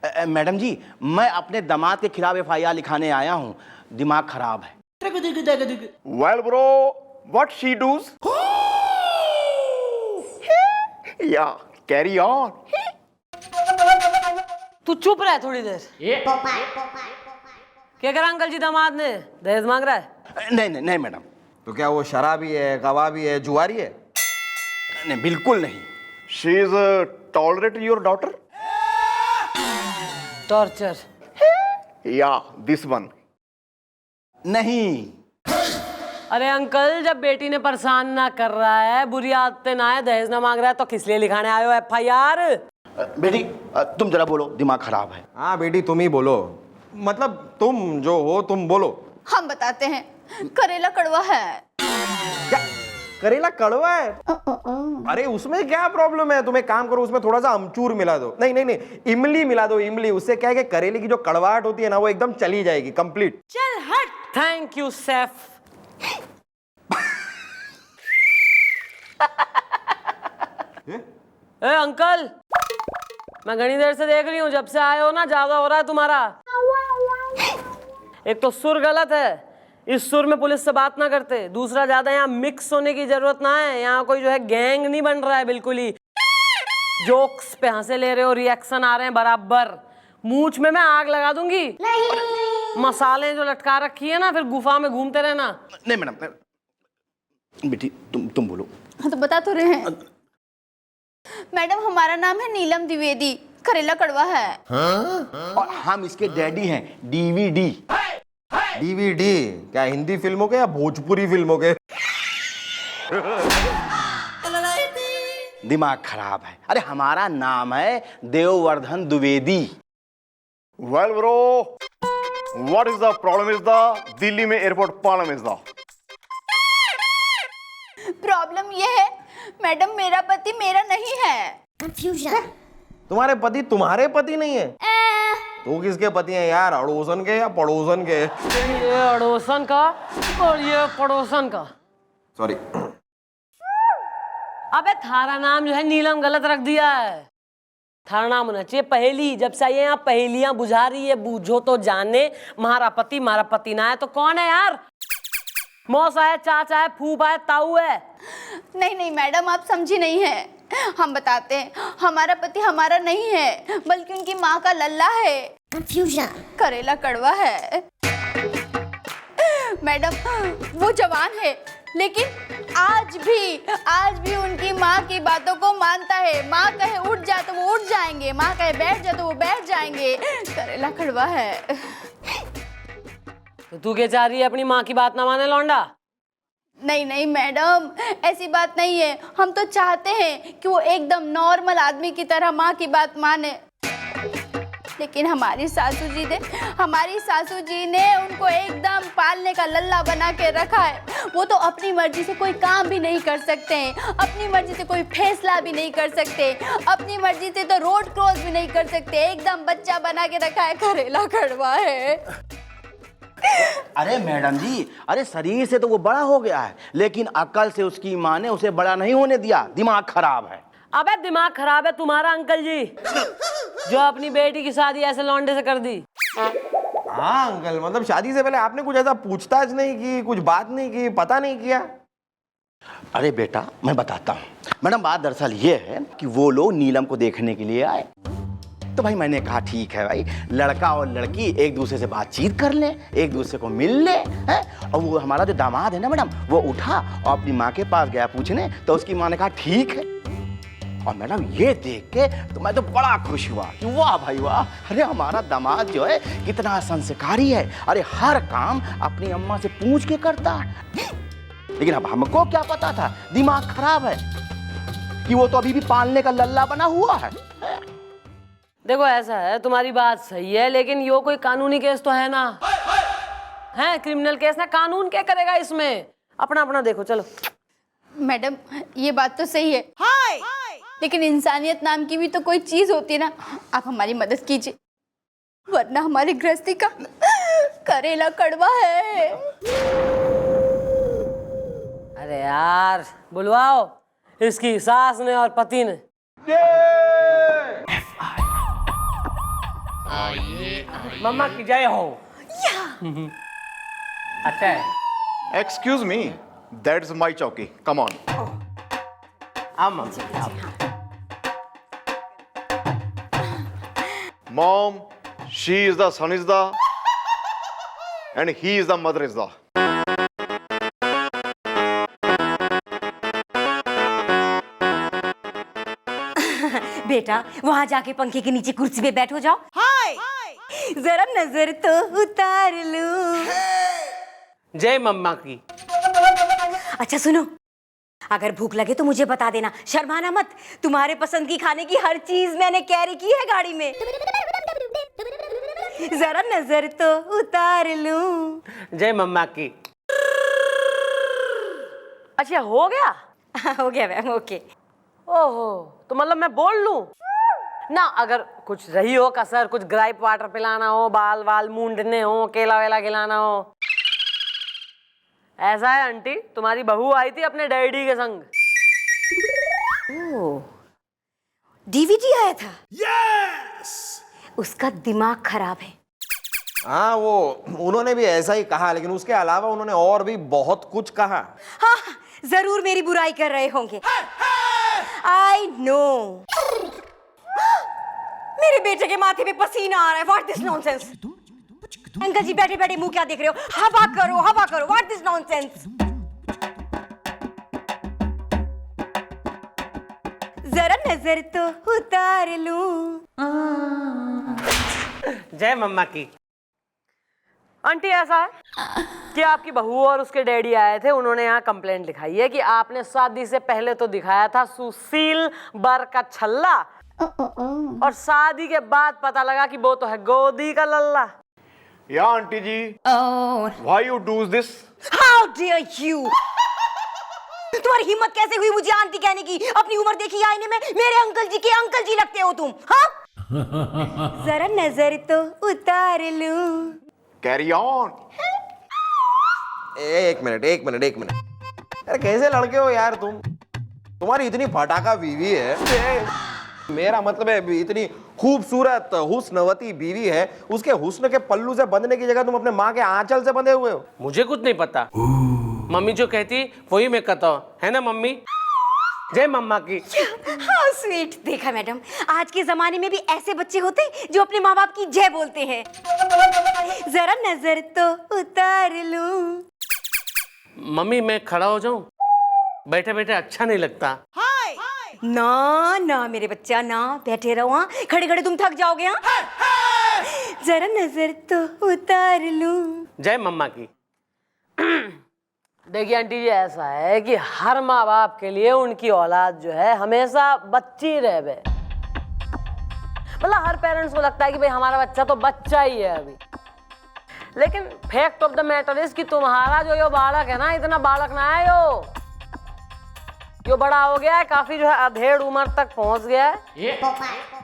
Madam जी, मैं अपने दामाद के खिलाफ एफआईआर लिखाने आया हूँ। दिमाग खराब है। Well, bro, what she does? Yeah, carry on. तू चुप रह थोड़ी देर। क्या करा अंकल जी दामाद ने? दहेज मांग रहा है? नहीं मैडम। तो क्या वो शराबी है, गवाबी है, जुआरी है? नहीं, बिल्कुल नहीं। She is tolerate your daughter? Torture? Yeah, this one. नहीं। अरे अंकल, जब बेटी ने परेशान ना कर रहा है, बुरी आदतें ना है, दहेज ना मांग रहा है, तो किस लिए लिखाने आए हो एफआईआर? बेटी, तुम जरा बोलो, दिमाग खराब है। हाँ बेटी तुम ही बोलो, मतलब तुम जो हो तुम बोलो। हम बताते हैं, करेला कड़वा है। क्या करेला कड़वा है? अरे उसमें क्या प्रॉब्लम है? तुम एक काम करो, उसमें थोड़ा सा अमचूर मिला दो। नहीं, इमली मिला दो, इमली। उससे क्या है कि करेले की जो कड़वाहट होती है ना, वो एकदम चली जाएगी कंप्लीट। चल हट। Thank you safe. A uncle, मैं घनी देर से देख रही हूँ, जब से आए हो ना ज्यादा हो रहा है तुम्हारा। एक तो सुर गलत है, इस सुर में पुलिस से बात ना करते। दूसरा, ज्यादा यहाँ मिक्स होने की जरूरत ना है। यहाँ कोई जो है गैंग नहीं बन रहा है बिल्कुल ही। जोक्स पे हंसे ले रहे हो, रिएक्शन आ रहे हैं बराबर। मूंछ में मैं आग लगा दूंगी। मसाले जो लटका रखी है ना, फिर गुफा में घूमते रहना। नहीं मैडम। बेटी तुम बोलो। हाँ तो बता तो रहे हैं। मैडम, हमारा नाम है नीलम द्विवेदी, करेला कड़वा है। और हम इसके डैडी हैं, डीवीडी। डीवीडी क्या हिंदी फिल्मों के या भोजपुरी फिल्मों के? दिमाग खराब है। अरे हमारा नाम है देववर्धन Dwivedi. Well, bro, what is the problem is the Delhi में airport problem is the problem ये है मैडम, मेरा पति मेरा नहीं है। कंफ्यूजन। तुम्हारे पति तुम्हारे पति नहीं है? तो किसके पति हैं यार? अड़ोसन के या पड़ोसन के? ये अड़ोसन का और ये पड़ोसन का। सॉरी। अबे थारा नाम जो है नीलम गलत रख दिया है। थारा नाम होना चाहिए पहेली। जब से ये यहाँ पहेलियां बुझा रही है, बूझो तो जाने। मारा पति ना है तो कौन है यार? मौसा है, चाचा है, फूफा है, ताऊ है? नहीं मैडम, आप समझी नहीं है। हम बताते हैं, हमारा पति हमारा नहीं है, बल्कि उनकी माँ का लल्ला है। कंफ्यूजन। करेला कड़वा है। मैडम, वो जवान है, लेकिन आज भी उनकी माँ की बातों को मानता है। माँ कहे उठ जा तो वो उठ जाएंगे, माँ कहे बैठ जा तो वो बैठ जाएंगे। करेला कड़वा है। तो तू क्या चाह रही है, अपनी माँ की बात ना माने लौंडा? नहीं मैडम, ऐसी बात नहीं है। हम तो चाहते हैं कि वो एकदम नॉर्मल आदमी की तरह माँ की बात माने, लेकिन हमारी सासू जी ने उनको एकदम पालने का लल्ला बना के रखा है। वो तो अपनी मर्जी से कोई काम भी नहीं कर सकते हैं, अपनी मर्जी से कोई फैसला भी नहीं कर सकते, अपनी मर्जी से तो रोड क्रॉस भी नहीं कर सकते। एकदम बच्चा बना के रखा है। करेला कड़वा है। अरे मैडम जी, अरे शरीर से तो वो बड़ा हो गया है, लेकिन अकल से उसकी माँ ने उसे बड़ा नहीं होने दिया। दिमाग खराब है। अबे दिमाग खराब है तुम्हारा अंकल जी, जो अपनी बेटी की शादी ऐसे लौंडे से कर दी। हाँ अंकल, मतलब शादी से पहले आपने कुछ ऐसा पूछताछ नहीं की, कुछ बात नहीं की, पता नहीं किया? अरे बेटा, मैं बताता हूँ। मैडम, बात दरअसल ये है कि वो लोग नीलम को देखने के लिए आए, तो भाई मैंने कहा ठीक है भाई, लड़का और लड़की एक दूसरे से बातचीत कर ले, एक दूसरे को मिल ले, हैं? और वो हमारा जो दामाद है ना मैडम, वो उठा और अपनी माँ के पास गया पूछने, तो उसकी माँ ने कहा ठीक है। और मैडम ये देख के तो मैं तो बड़ा खुश हुआ कि वाह भाई वाह, अरे हमारा दामाद जो है कितना संस्कारी है। अरे हर काम अपनी अम्मा से पूछ के करता। लेकिन अब हमको क्या पता था, दिमाग खराब है, कि वो तो अभी भी पालने का लल्ला बना हुआ है। देखो ऐसा है, तुम्हारी बात सही है, लेकिन यो कोई कानूनी केस तो है ना, है क्रिमिनल केस ना। कानून क्या करेगा इसमें? अपना अपना देखो। चलो मैडम, ये बात तो सही है, लेकिन इंसानियत नाम की भी तो कोई चीज होती है ना। आप हमारी मदद कीजिए, वरना हमारी गृहस्थी का करेला कड़वा है। अरे यार, बुलवाओ इसकी सास ने और पति ने। मम्मा की जय हो। अच्छा है। Excuse me, that's my chowki. Come on. आओ मम्मा। Mom, she is the son is the, and he is the mother is the. बेटा वहां जाके पंखे के नीचे कुर्सी पे बैठो जाओ। हाय जरा नजर तो उतार लूं। जय मम्मा की। अच्छा सुनो, अगर भूख लगे तो मुझे बता देना, शर्माना मत। तुम्हारे पसंद की खाने की हर चीज मैंने कैरी की है गाड़ी में। जरा नजर तो उतार लूं। जय मम्मा की। अच्छा हो गया? हो गया मैम, ओके। ओहो, तो मतलब मैं बोल लूं ना? अगर कुछ रही हो कसर, कुछ ग्राइप वाटर पिलाना हो, बाल वाल मूंडने हो, केला वेला खिलाना हो। ऐसा है आंटी, तुम्हारी बहू आई थी अपने डैडी के संग। ओह, डीवीडी आया था? यस। उसका दिमाग खराब है। हाँ वो उन्होंने भी ऐसा ही कहा, लेकिन उसके अलावा उन्होंने और भी बहुत कुछ कहा। हाँ जरूर मेरी बुराई कर रहे होंगे। I know. मेरे बेटे के माथे पे पसीना आ रहा है। What this nonsense. अंकल जी बैठे बैठे मुंह क्या देख रहे हो? हवा करो हवा करो। What this nonsense. जरा नजर तो उतार लूं। जय मम्मा की। आंटी ऐसा है कि आपकी बहू और उसके डैडी आए थे, उन्होंने यहाँ कंप्लेंट लिखाई है कि आपने शादी से पहले तो दिखाया था सुशील बर का छल्ला, और शादी के बाद पता लगा कि वो तो है गोदी का लल्ला। Yeah, auntie ji. Why you do this? How dare you? तुम्हारी हिम्मत कैसे हुई मुझे आंटी कहने की? अपनी उम्र देखी आईने में, मेरे अंकल जी के अंकल जी लगते हो तुम। हाँ? जरा नजर तो उतार लूं। Carry on. एक मिनट। अरे कैसे लड़के हो यार तुम? तुम्हारी इतनी फटाका बीवी है। मेरा मतलब है इतनी खूबसूरत हुस्नवती बीवी है, उसके हुस्न के पल्लू से बंधने की जगह तुम अपने माँ के आंचल से बंधे हुए हो। मुझे कुछ नहीं पता, मम्मी जो कहती वही मैं कहता हूँ, है ना मम्मी? जय मम्मा की। How sweet. देखा मैडम, आज के जमाने में भी ऐसे बच्चे होते जो अपने माँ बाप की जय बोलते हैं। जरा नजर तो उतार लूं। मम्मी मैं खड़ा हो जाऊं? बैठे बैठे अच्छा नहीं लगता। ना ना मेरे बच्चा ना, बैठे रहो। हाँ खड़े खड़े तुम थक जाओगे। हाँ जरा नजर तो उतार लूं। जय मम्मा की। देखिए आंटी जी, ऐसा है कि हर माँ बाप के लिए उनकी औलाद जो है हमेशा बच्ची रहे। मतलब हर पेरेंट्स को लगता है कि भाई हमारा बच्चा तो बच्चा ही है अभी, लेकिन fact of the matter is कि तुम्हारा जो यो बालक है ना, इतना बालक ना है यो बड़ा हो गया है, काफी जो है अधेड़ उम्र तक पहुंच गया है।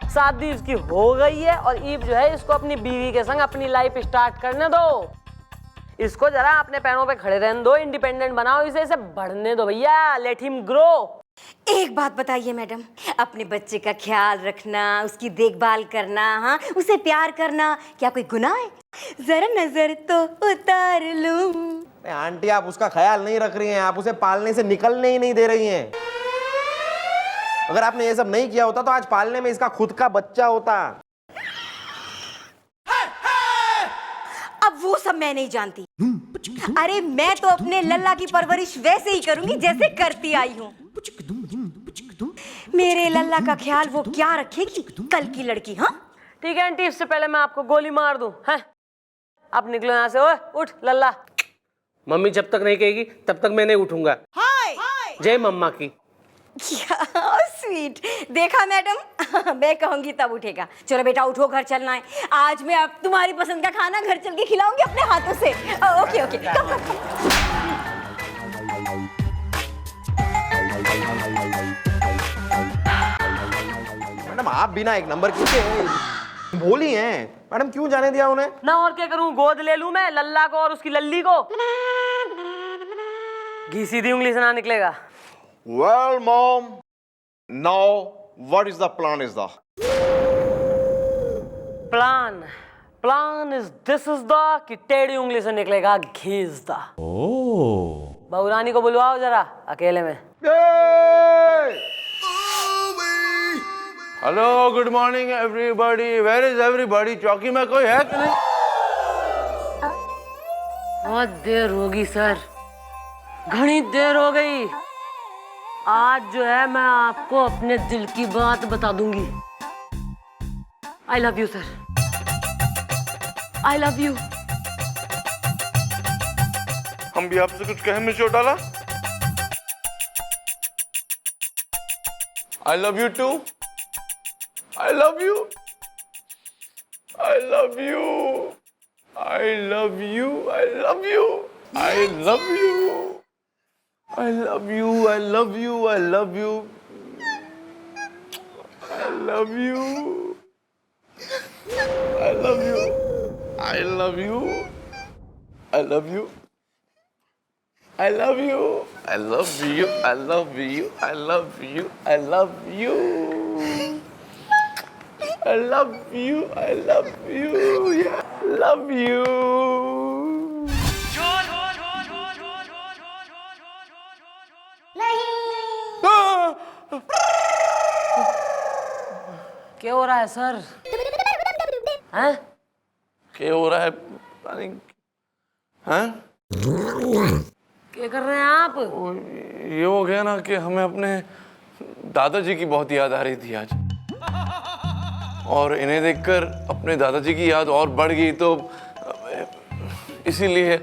शादी इसकी हो गई है और ईब जो है इसको अपनी बीवी के संग अपनी लाइफ स्टार्ट करने दो। इसको जरा अपने पैरों पे खड़े रहने दो, इंडिपेंडेंट बनाओ इसे बढ़ने दो भैया, लेट हिम ग्रो। एक बात बताइए मैडम, अपने बच्चे का ख्याल रखना, उसकी देखभाल करना, हाँ उसे प्यार करना क्या कोई गुनाह है? जरा नजर तो उतार लूं। आंटी आप उसका ख्याल नहीं रख रही हैं, आप उसे पालने से निकलने ही नहीं दे रही हैं। अगर आपने ये सब नहीं किया होता तो आज पालने में इसका खुद का बच्चा होता। अब वो सब मैं नहीं जानती। अरे मैं तो अपने लल्ला की परवरिश वैसे ही करूंगी जैसे करती आई हूँ। मेरे लल्ला का ख्याल वो क्या रखेगी कल की लड़की। हाँ ठीक है आंटी, इससे पहले मैं आपको गोली मार दूं। हैं आप निकलो यहाँ से। ओए उठ लल्ला। मम्मी जब तक नहीं कहेगी तब तक मैं नहीं उठूंगा। जय मम्मा की। स्वीट। देखा मैडम, मैं कहूंगी तब उठेगा। चलो बेटा उठो, घर चलना है। आज मैं अब तुम्हारी पसंद का खाना घर चल के खिलाऊंगी अपने हाथों से। ओके ओके कम कम कम। मैडम आप बिना एक नंबर की बोली हैं। मैडम क्यों जाने दिया उन्हें? ना और क्या करूं, गोद ले लूं मैं लल्ला को और उसकी लल्ली को। घी सीधी उंगली से ना निकलेगा। Well, mom, now what is the plan is the? Plan is this is the कि टेढ़ी उंगली से निकलेगा घीसदा। बहू रानी को बुलवाओ जरा अकेले में। Hello, good morning everybody. Where is everybody? चौकी में कोई है कि नहीं? बहुत देर होगी सर, घनी देर हो गई। आज जो है मैं आपको अपने दिल की बात बता दूंगी। I love you sir, I love you. हम भी आपसे कुछ कहें miss Chautala? I love you too. I love you. I love you. I love you. I love you. I love you. I love you. I love you. I love you. I love you. I love you. I love you. I love you. I love you. I love you. I love you. I love you. I love you. I love you. I love you. Yeah, love you. क्या हो रहा है sir? हैं? क्या हो रहा है? पता नहीं। हैं? क्या कर रहे हैं आप? ये हो गया ना कि हमें अपने दादाजी की बहुत याद आ रही थी आज, और इन्हें देखकर अपने दादाजी की याद और बढ़ गई, तो इसीलिए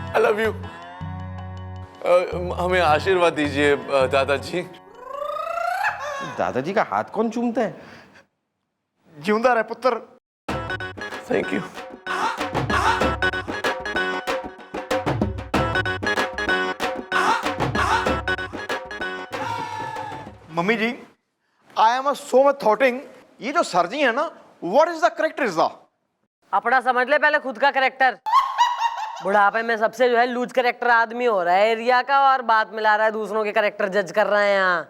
आई लव यू। हमें आशीर्वाद दीजिए दादाजी। दादाजी का हाथ कौन चूमता है? जिंदा रहे पुत्र। Thank you. Mummy ji, I am so much thoughting, ये जो सर्जी है ना, what is the character is the? अपना समझ ले पहले खुद का करेक्टर। बुढ़ापे में सबसे जो है लूज करेक्टर आदमी हो रहा है एरिया का, और बात मिला रहा है दूसरों के करेक्टर जज कर रहे हैं यहाँ।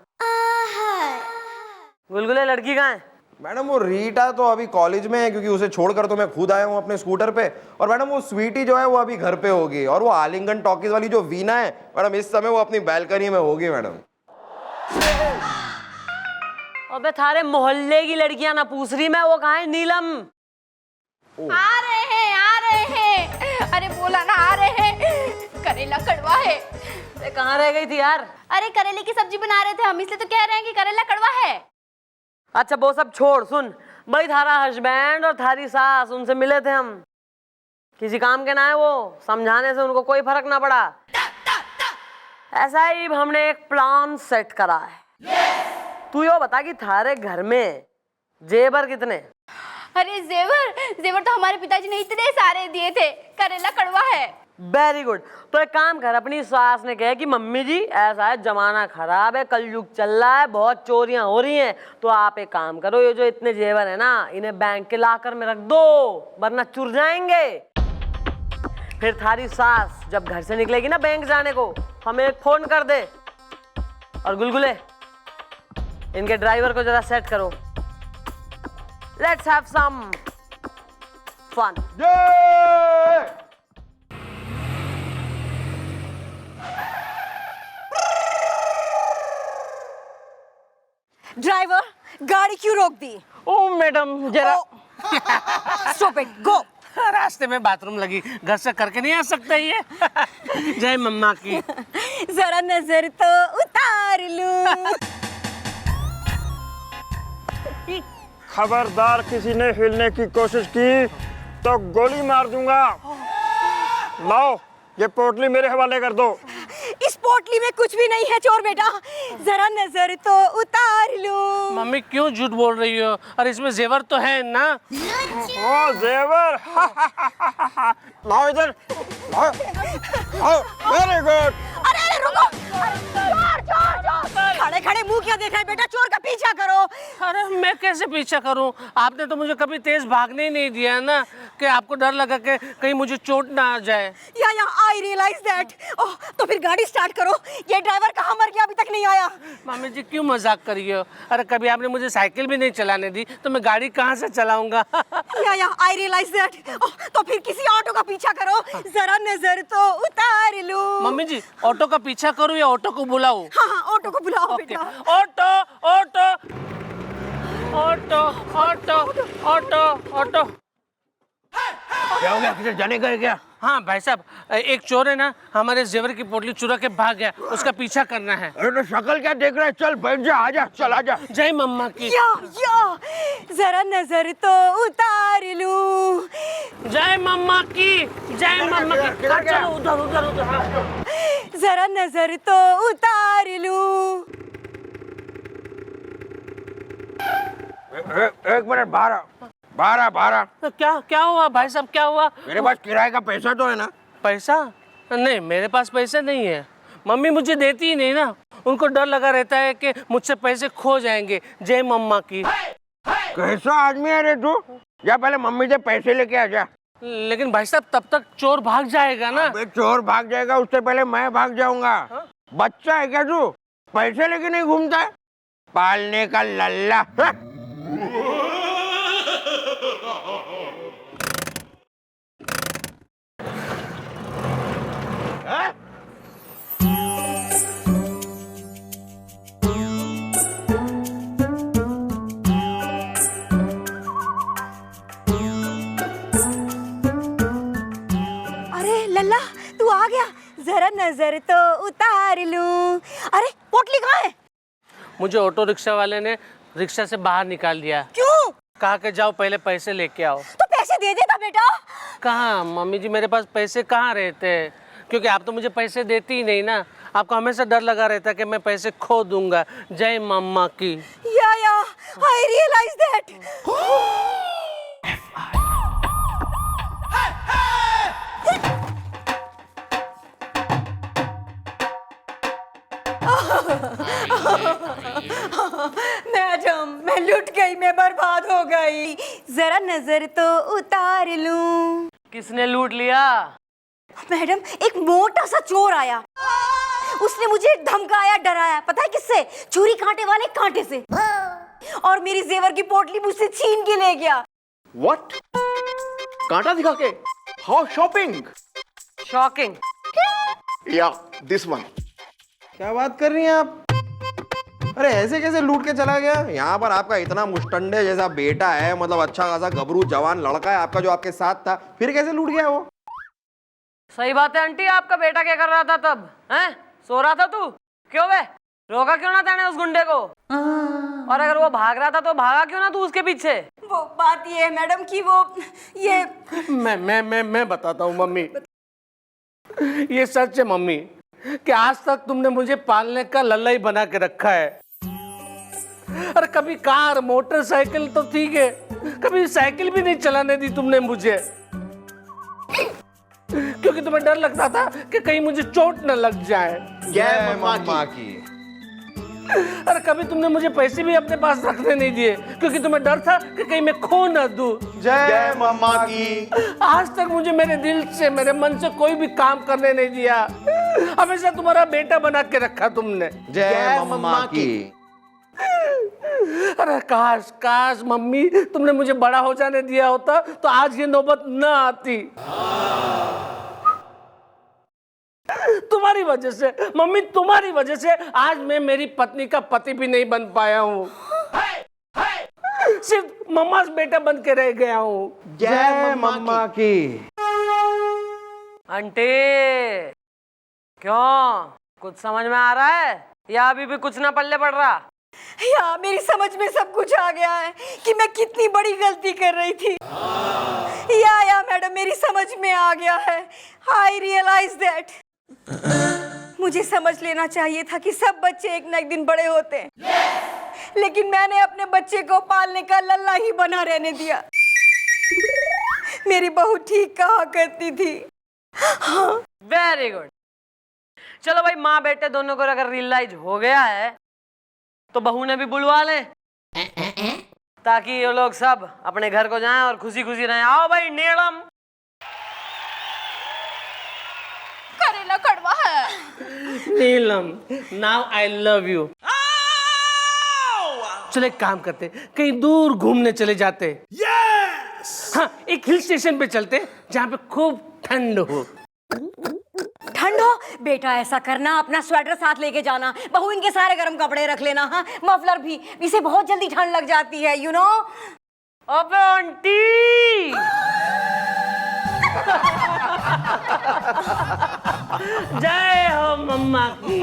गुलगुले लड़की कहाँ है? मैडम वो रीटा तो अभी कॉलेज में है, क्योंकि उसे छोड़कर तो मैं खुद आया हूँ अपने स्कूटर पे। और मैडम वो स्वीटी जो है वो अभी घर पे होगी, और वो आलिंगन टॉकीज वाली जो वीना है मैडम, इस समय वो अपनी बैल्कनी में होगी मैडम। अबे थारे मोहल्ले की लड़कियां ना पूछ रही मैं, वो कहाँ है नीलम? आ रहे हैं, आ रहे हैं। अरे बोला ना आ रहे हैं। करेला कड़वा है। कहाँ रह गई थी यार? अरे करेले की सब्जी बना रहे थे हम, इसलिए तो कह रहे हैं कि करेला कड़वा है। अच्छा वो सब छोड़, सुन भाई, थारा हस्बैंड और थारी सास, उनसे मिले थे हम, किसी काम के ना है वो, समझाने से उनको कोई फर्क ना पड़ा। ऐसा ही हमने एक प्लान सेट करा है। तू यो बता कि थारे घर में जेवर कितने? अरे जेवर तो हमारे पिताजी ने इतने सारे दिए थे। करेला कड़वा है। Very good. तो एक काम कर, अपनी सास ने कहा कि मम्मी जी ऐसा है, जमाना खराब है, कलयुग चल रहा है, बहुत चोरियां हो रही हैं, तो आप एक काम करो, ये जो इतने जेवर है ना, इन्हें बैंक के लाकर में रख दो, वरना चुर जाएंगे। फिर थारी सास जब घर से निकलेगी ना बैंक जाने को, हमें एक फोन कर दे। और गुलगुले, इनके ड्राइवर को जरा सेट करो। Let's have some fun. Driver, गाड़ी क्यों रोक दी? ओ मैडम जरा स्टॉप इट, गो। रास्ते में बाथरूम लगी, घर से करके नहीं आ सकता ये? जय मम्मा की। जरा नजर तो उतार लूं। खबरदार किसी ने हिलने की कोशिश की तो गोली मार दूंगा। लाओ ये पोटली मेरे हवाले कर दो। इस पोटली में कुछ भी नहीं है चोर बेटा, जरा नजर तो उतार लो। मम्मी क्यों झूठ बोल रही हो? और इसमें जेवर तो है ना? ओ जेवर। लाओ इधर, लाओ। Very good. अरे रुको, चोर चोर चोर। खड़े खड़े मुंह क्या देख रहे हैं बेटा, चोर का पीछा करो। अरे मैं कैसे पीछा करूं? आपने तो मुझे कभी तेज भागने ही नहीं दिया ना, कि आपको डर लगा कि कहीं मुझे चोट ना आ जाए। या आई रियलाइज दैट। ओह, तो फिर गाड़ी स्टार्ट करो। ये ड्राइवर कहाँ मर गया, अभी तक नहीं आया। मामी जी क्यों मजाक कर रही हो? अरे कभी आपने मुझे साइकिल भी नहीं चलाने दी तो मैं गाड़ी कहाँ से चलाऊंगा? या आई रियलाइज दैट। तो फिर किसी ऑटो का पीछा करो, जरा नजर तो उतार लो। मम्मी जी ऑटो का पीछा करूं या ऑटो को बुलाऊं? हाँ, ऑटो को बुलाओ ओके। बेटा। Auto auto auto auto auto auto. क्या हो गया, किधर जाने गए क्या? हाँ भाई साहब, एक चोर है ना, हमारे जेवर की पोटली चुरा के भाग गया, उसका पीछा करना है। अरे तो शक्ल क्या देख रहा है, चल बैठ जा, आजा, चल आजा। जय मम्मा की। या जरा नजर तो उतार लूं। जय मम्मा की। जय मम्मा की। हाँ, चलो उधर उधर उधर। हाँ। जरा नजर तो उतार लूं। एक मिनट, बारह। तो क्या हुआ भाई साहब, क्या हुआ? मेरे पास किराए का पैसा तो है ना? पैसा? नहीं, मेरे पास पैसे नहीं है। मम्मी मुझे देती ही नहीं ना, उनको डर लगा रहता है कि मुझसे पैसे खो जाएंगे। जय मम्मा की। कैसा आदमी है रे तू? जा पहले मम्मी से पैसे लेके आ जा। लेकिन भाई साहब तब तक चोर भाग जाएगा ना। अबे चोर भाग जाएगा, उससे पहले मैं भाग जाऊंगा। बच्चा है क्या तू? पैसे लेके नहीं घूमता है? पालने का लल्ला। अरे लल्ला, तू आ गया। जरा नजर तो उतार लूं। अरे पोटली कहाँ है? मुझे ऑटो रिक्शा वाले ने रिक्शा से बाहर निकाल दिया। क्यों? कहा कि जाओ पहले पैसे लेके आओ। तो पैसे दे देता बेटा। कहाँ मम्मी जी, मेरे पास पैसे कहाँ रहते हैं? क्योंकि आप तो मुझे पैसे देती ही नहीं ना। आपको हमेशा डर लगा रहता है कि मैं पैसे खो दूंगा। जय मम्मा की। या आई रियलाइज दैट। मैडम, मैं लुट गई, मैं बर्बाद हो गई। जरा नजर तो उतार लूं। किसने लूट लिया? मैडम, एक मोटा सा चोर आया। उसने मुझे धमकाया, डराया। पता है किससे? चूड़ी कांटे वाले कांटे से। और मेरी जेवर की पोटली मुझसे छीन के ले गया। What? कांटा दिखा के? How shopping? Shocking. Yeah, this one. क्या बात कर रही हैं आप? अरे ऐसे कैसे लूट के चला गया? यहाँ पर आपका इतना मुस्टंडे जैसा बेटा है, मतलब अच्छा खासा गबरू जवान लड़का है आपका जो आपके साथ था, फिर कैसे लूट गया वो? सही बात है आंटी, आपका बेटा क्या कर रहा था तब? हैं? सो रहा था तू? क्यों बे? रोका क्यों ना तूने उस गुंडे को? और अगर वो भाग रहा था तो भागा क्यों ना तू उसके पीछे? वो बात ये है मैडम कि वो ये मैं बताता हूँ मम्मी। ये सच है मम्मी कि आज तक तुमने मुझे पालने का लल्ला ही बना के रखा है। अरे कभी कार मोटरसाइकिल तो ठीक है, कभी साइकिल भी नहीं चलाने दी तुमने मुझे, क्योंकि तुम्हें डर लगता था कि कहीं मुझे चोट न लग जाए। जय मम्मा की। अरे कभी तुमने मुझे पैसे भी अपने पास रखने नहीं दिए, क्योंकि तुम्हें डर था कि कहीं मैं खो न दूं। जय मम्मा की। आज तक मुझे मेरे दिल से, मेरे मन से कोई भी काम करने नहीं दिया। हमेशा तुम्हारा बेटा बना के रखा तुमने। जय मम्मा की। अरे काश काश मम्मी तुमने मुझे बड़ा हो जाने दिया होता तो आज ये नौबत न आती। तुम्हारी वजह से मम्मी, तुम्हारी वजह से आज मैं मेरी पत्नी का पति भी नहीं बन पाया हूँ, सिर्फ मम्मा से बेटा बन के रह गया हूँ। जय मम्मा की। आंटी क्यों, कुछ समझ में आ रहा है या अभी भी कुछ ना पल्ले पड़ रहा? या मेरी समझ में सब कुछ आ गया है कि मैं कितनी बड़ी गलती कर रही थी। या मैडम, मेरी समझ में आ गया है। आई रियलाइज दैट। मुझे समझ लेना चाहिए था कि सब बच्चे एक न एक दिन बड़े होते हैं, लेकिन मैंने अपने बच्चे को पालने का लल्ला ही बना रहने दिया। मेरी बहू ठीक कहा करती थी। Very good. चलो भाई, माँ बेटे दोनों को अगर रियलाइज हो गया है तो बहू ने भी बुलवा ले ताकि ये लोग सब अपने घर को जाएं और खुशी खुशी रहें। आओ भाई नीलम। करेला कड़वा है। नीलम, नाउ आई लव यू। चलो एक काम करते, कहीं दूर घूमने चले जाते। हाँ, एक हिल स्टेशन पे चलते जहाँ पे खूब ठंड हो। ठंड हो? बेटा ऐसा करना, अपना स्वेटर साथ लेके जाना, बहू इनके सारे गर्म कपड़े रख लेना, हाँ मफलर भी, इसे बहुत जल्दी ठंड लग जाती है, यू नो। अबे आंटी। जय हो मम्मा की।